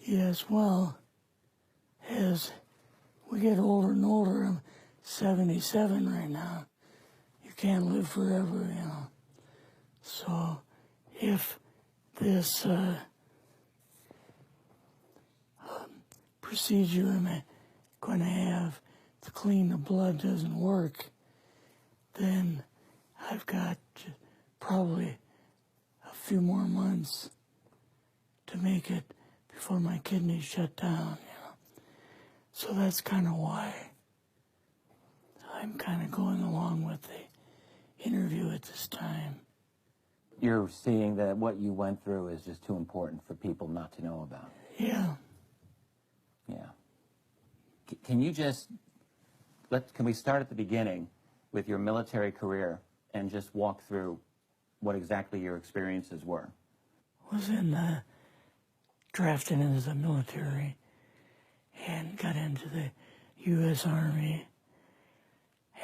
Yes, well, as we get older and older, I'm 77 right now. You can't live forever, you know. So if this procedure I'm going to have to clean the blood doesn't work, then I've got probably a few more months to make it before my kidneys shut down, you know. So that's kind of why I'm kind of going along with the interview at this time. You're seeing that what you went through is just too important for people not to know about. Yeah. Yeah. Can you just, can we start at the beginning with your military career and just walk through what exactly your experiences were? Was drafted into the military and got into the U.S. Army.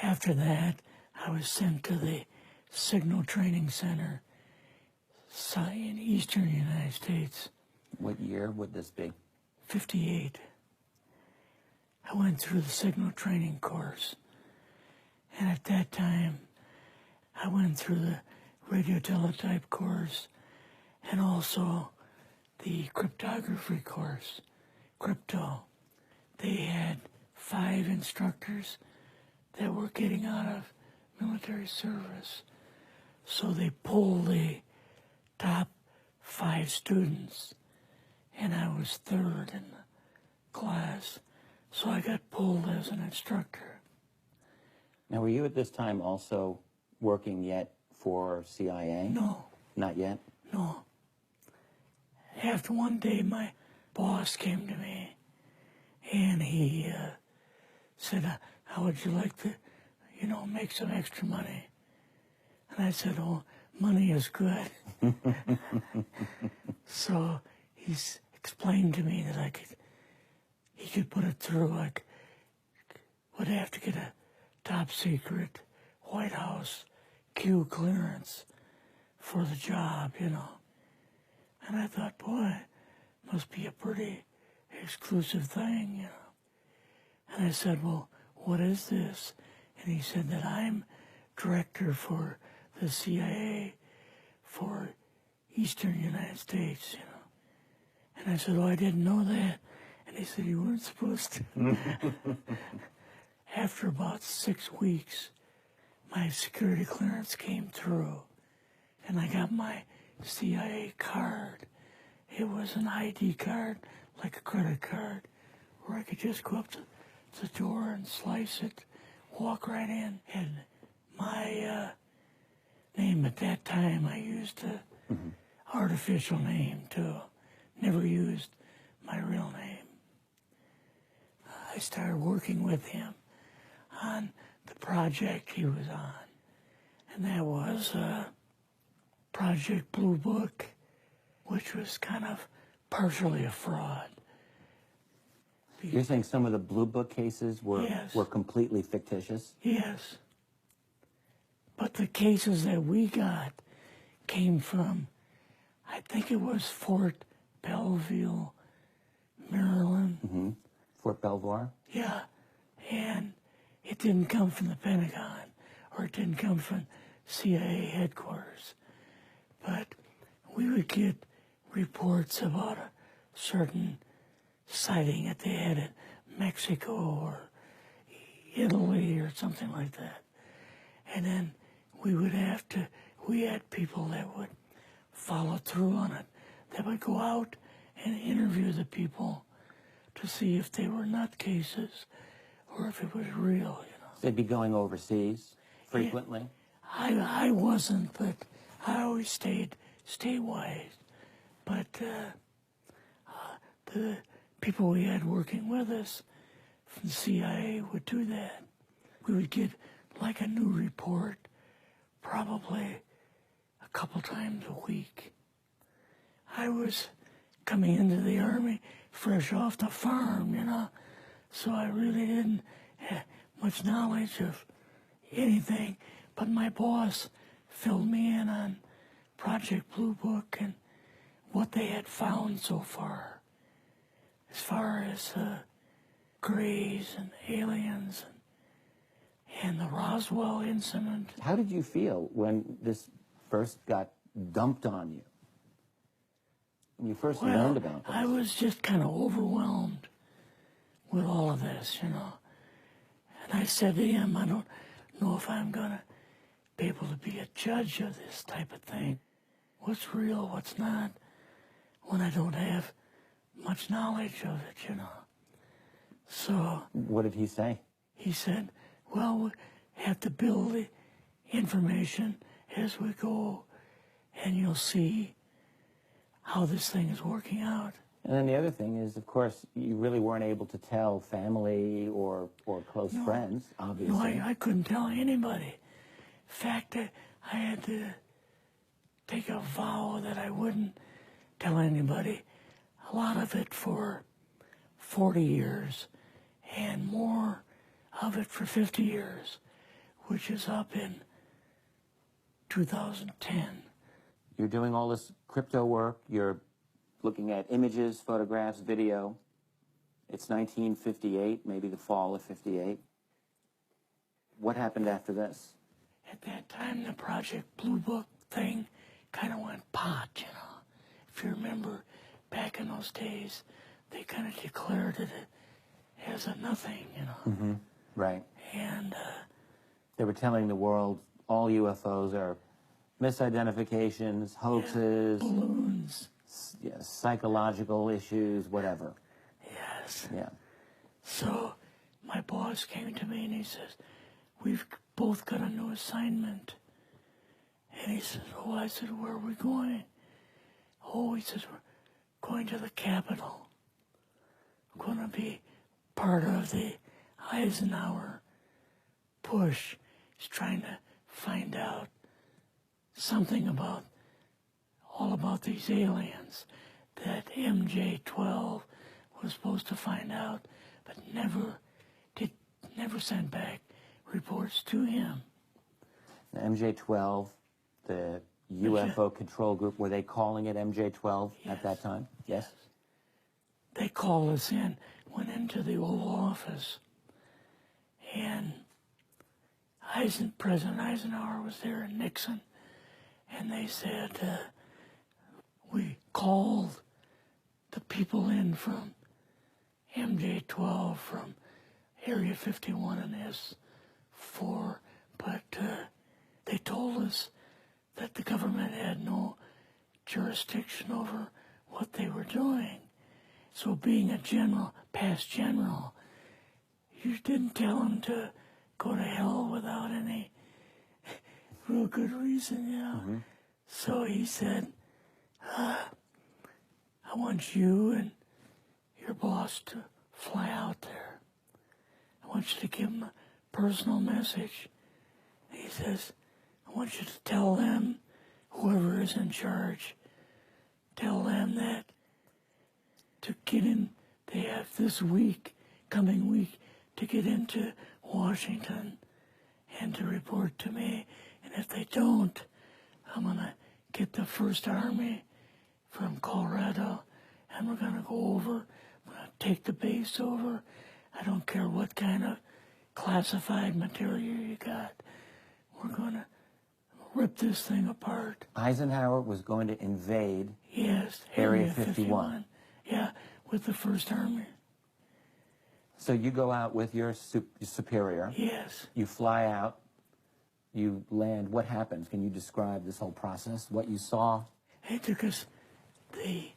After that, I was sent to the Signal Training Center in eastern United States. What year would this be? 58. I went through the Signal Training course. And at that time, I went through the radio teletype course and also the cryptography course, crypto. They had 5 instructors that were getting out of military service. So they pulled the top 5 students, and I was 3rd in the class. So I got pulled as an instructor. Now, were you at this time also working yet for CIA? No. Not yet? No. After one day, my boss came to me, and he said, how would you like to, make some extra money? And I said, oh, money is good. So he's explained to me that he could put it through, would have to get a top secret White House Q clearance for the job, And I thought, boy, must be a pretty exclusive thing, And I said, well, what is this? And he said that I'm director for the CIA for Eastern United States, And I said, oh, I didn't know that. And he said, you weren't supposed to. After about 6 weeks, my security clearance came through, and I got my CIA card. It was an ID card, like a credit card, where I could just go up to the door and slice it, walk right in. And my name at that time, I used a artificial name too. Never used my real name. I started working with him on the project he was on, and that was Project Blue Book, which was kind of partially a fraud. You're saying some of the Blue Book cases were Yes. were completely fictitious? Yes. But the cases that we got came from, I think it was Fort Belvoir, Maryland. Fort Belvoir? Yeah. And it didn't come from the Pentagon, or it didn't come from CIA headquarters. But we would get reports about a certain sighting that they had in Mexico or Italy or something like that. And then we had people that would follow through on it, that would go out and interview the people to see if they were nutcases or if it was real, They'd be going overseas frequently? Yeah, I wasn't, but I always stayed statewide. But the people we had working with us from the CIA would do that. We would get like a new report probably a couple times a week. I was coming into the Army fresh off the farm, so I really didn't have much knowledge of anything, but my boss filled me in on Project Blue Book and what they had found so far. as far as Greys and aliens and the Roswell incident. How did you feel when this first got dumped on you? When you first learned about this? I was just kind of overwhelmed with all of this, you know. And I said to him, I don't know if I'm going to be able to be a judge of this type of thing. What's real, what's not, when I don't have much knowledge of it, you know. So... What did he say? He said, well, we have to build the information as we go, and you'll see how this thing is working out. And then the other thing is, of course, you really weren't able to tell family or close friends, obviously. No, I couldn't tell anybody. In fact, I had to take a vow that I wouldn't tell anybody. A lot of it for 40 years, and more of it for 50 years, which is up in 2010. You're doing all this crypto work. You're looking at images, photographs, video. It's 1958, maybe the fall of 58. What happened after this? At that time, the Project Blue Book thing kind of went pot, you know. If you remember, back in those days, they kind of declared it as a nothing, you know. Mm-hmm. Right. And they were telling the world all UFOs are misidentifications, hoaxes, balloons. Psychological issues, whatever. Yes. Yeah. So my boss came to me and he says, we've both got a new assignment. And he says, oh, I said, where are we going? Oh, he says, we're going to the Capitol. We're going to be part of the Eisenhower push. He's trying to find out something about all about these aliens that MJ-12 was supposed to find out, but never sent back reports to him. The MJ-12, the UFO control group, were they calling it MJ-12 at that time? Yes. They called us in, went into the Oval Office, and President Eisenhower was there and Nixon, and they said, we called the people in from MJ-12 from Area 51 and S4, but they told us that the government had no jurisdiction over what they were doing. So being a general, past general, you didn't tell them to go to hell without any real good reason, you know. Mm-hmm. So he said, I want you and your boss to fly out there. I want you to give them a personal message. And he says, I want you to tell them, whoever is in charge, tell them that to get in, they have this week, coming week, to get into Washington and to report to me. And if they don't, I'm going to get the First Army from Colorado, and we're going to go over, we're going to take the base over. I don't care what kind of classified material you got. We're going to rip this thing apart. Eisenhower was going to invade Area 51. Yeah, with the First Army. So you go out with your superior. Yes. You fly out. You land. What happens? Can you describe this whole process, what you saw? It took us the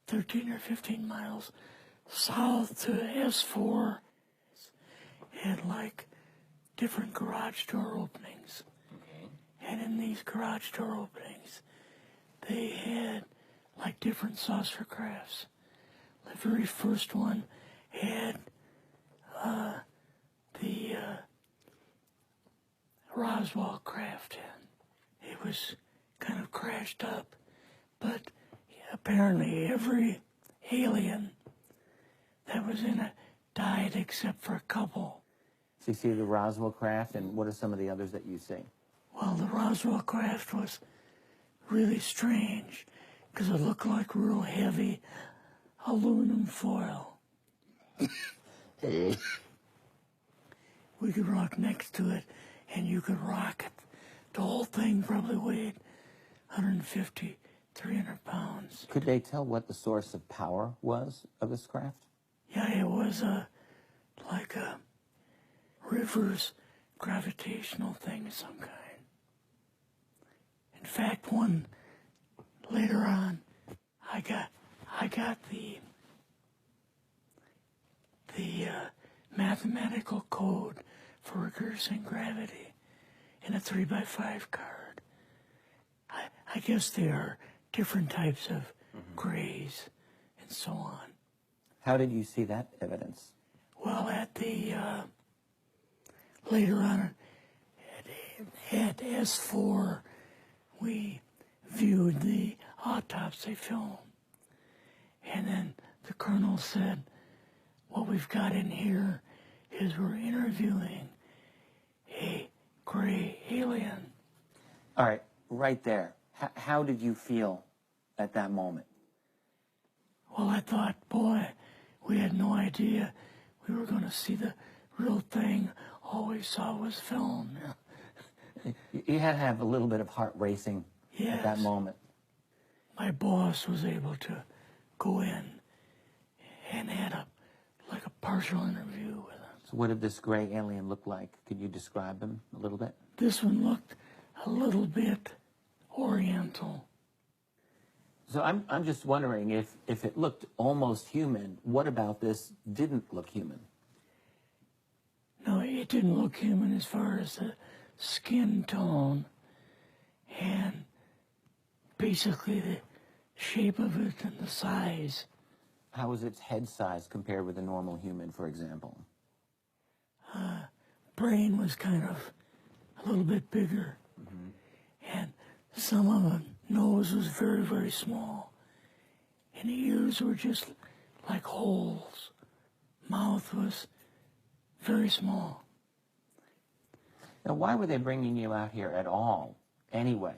13 or 15 miles south to S4 and like different garage door openings. Okay. And in these garage door openings, they had like different saucer crafts. The very first one had the Roswell craft in. It was kind of crashed up, but apparently every alien that was in it died except for a couple. So you see the Roswell craft, and what are some of the others that you see? Well, the Roswell craft was really strange because it looked like real heavy aluminum foil. We could rock next to it, and you could rock it. The whole thing probably weighed 150, 300 pounds. Could they tell what the source of power was of this craft? Yeah, it was like a reverse gravitational thing of some kind. In fact, one later on, I got the mathematical code for reversing gravity in a 3x5 card. I guess there are different types of grays and so on. How did you see that evidence? Well, at the later on at S4, we viewed the autopsy film, and then the colonel said, "What we've got in here is we're interviewing a gray alien." All right, right there. How did you feel at that moment? Well, I thought, boy, we had no idea we were going to see the real thing. All we saw was film. You had to have a little bit of heart racing at that Yes. moment. My boss was able to go in and had a partial interview with him. So what did this gray alien look like? Could you describe him a little bit? This one looked a little bit oriental. So I'm just wondering if it looked almost human, what about this didn't look human? No, it didn't look human as far as the skin tone and basically the shape of it and the size. How was its head size compared with a normal human, for example? Brain was kind of a little bit bigger. And some of the nose was very, very small. And the ears were just like holes. Mouth was very small. Now, why were they bringing you out here at all, anyway,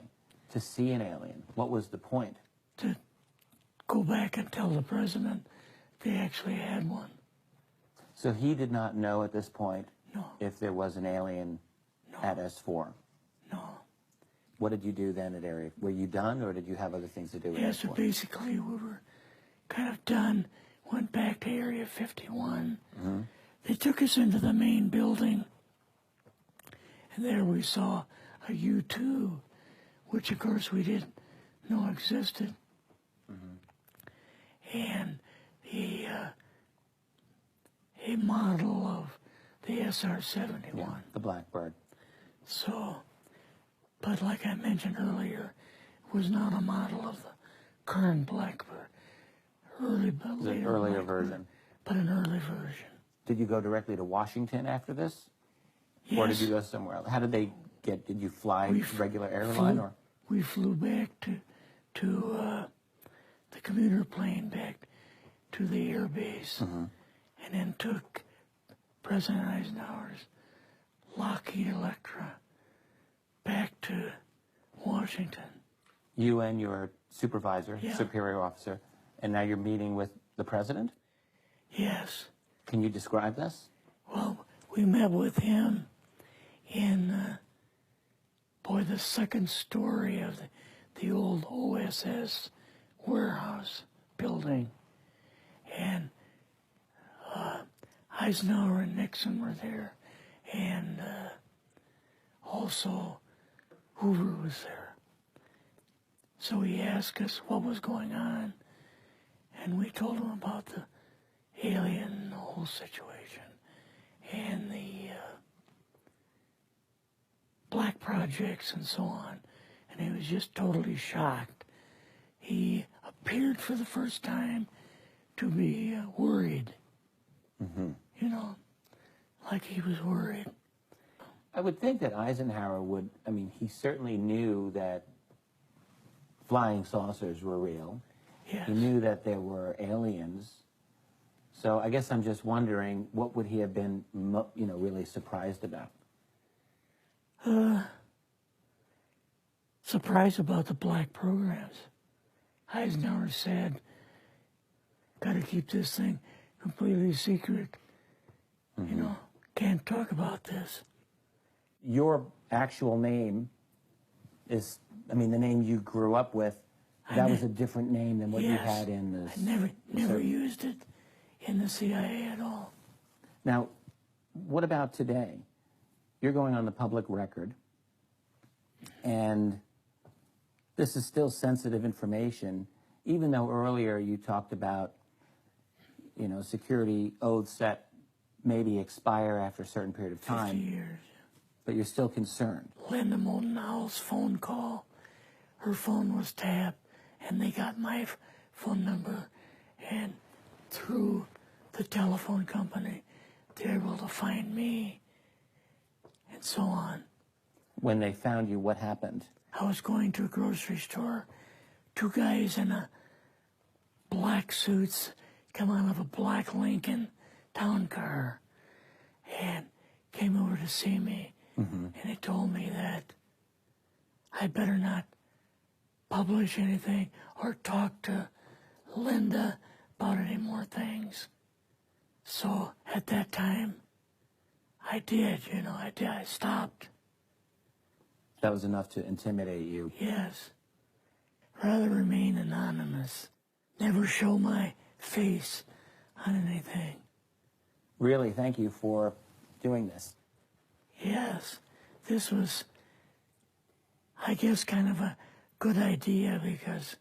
to see an alien? What was the point? To go back and tell the president they actually had one. So he did not know at this point No, if there was an alien at S4. no. What did you do then at Area? Were you done, or did you have other things to do with Yeah, so S4? basically we were kind of done, went back to Area 51. They took us into the main building, and there we saw a U-2, which of course we didn't know existed. And a model of the SR-71. The Blackbird. So, but like I mentioned earlier, it was not a model of the current Blackbird, The earlier version. but an early version. Did you go directly to Washington after this? Yes. Or did you go somewhere else? How did they get, did you fly regular airline or? We flew back to the commuter plane back to the air base, and then took President Eisenhower's Lockheed Electra back to Washington. You and your supervisor, Yeah. superior officer, and now you're meeting with the president? Yes. Can you describe this? Well, we met with him in, the second story of the old OSS warehouse building. And Eisenhower and Nixon were there. And also Hoover was there. So he asked us what was going on. And we told him about the alien, the whole situation, and the black projects and so on. And he was just totally shocked. He appeared for the first time to be worried. You know, like he was worried. I would think that Eisenhower would, I mean, he certainly knew that flying saucers were real. Yes. He knew that there were aliens. So I guess I'm just wondering, what would he have been, really surprised about? Surprised about the black programs. Eisenhower said, got to keep this thing completely secret. You know, can't talk about this. Your actual name is, I mean, the name you grew up with, that was a different name than what you Yes. had in this. I never used it in the CIA at all. Now, what about today? You're going on the public record, and this is still sensitive information, even though earlier you talked about, you know, security oaths that maybe expire after a certain period of 50 time, years. but you're still concerned. Linda Moultonow's phone call, her phone was tapped, and they got my phone number, and through the telephone company, they're able to find me, and so on. When they found you, what happened? I was going to a grocery store. Two guys in a black suits come out of a black Lincoln town car and came over to see me. And they told me that I better not publish anything or talk to Linda about any more things. So at that time, I did, you know, I stopped. That was enough to intimidate you. Yes. Rather remain anonymous. Never show my face on anything. Really, thank you for doing this. Yes. This was, I guess, kind of a good idea because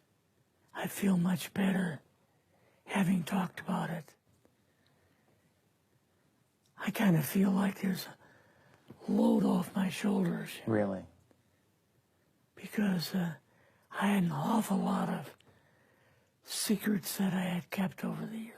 I feel much better having talked about it. I kind of feel like there's a load off my shoulders Really? because I had an awful lot of secrets that I had kept over the years.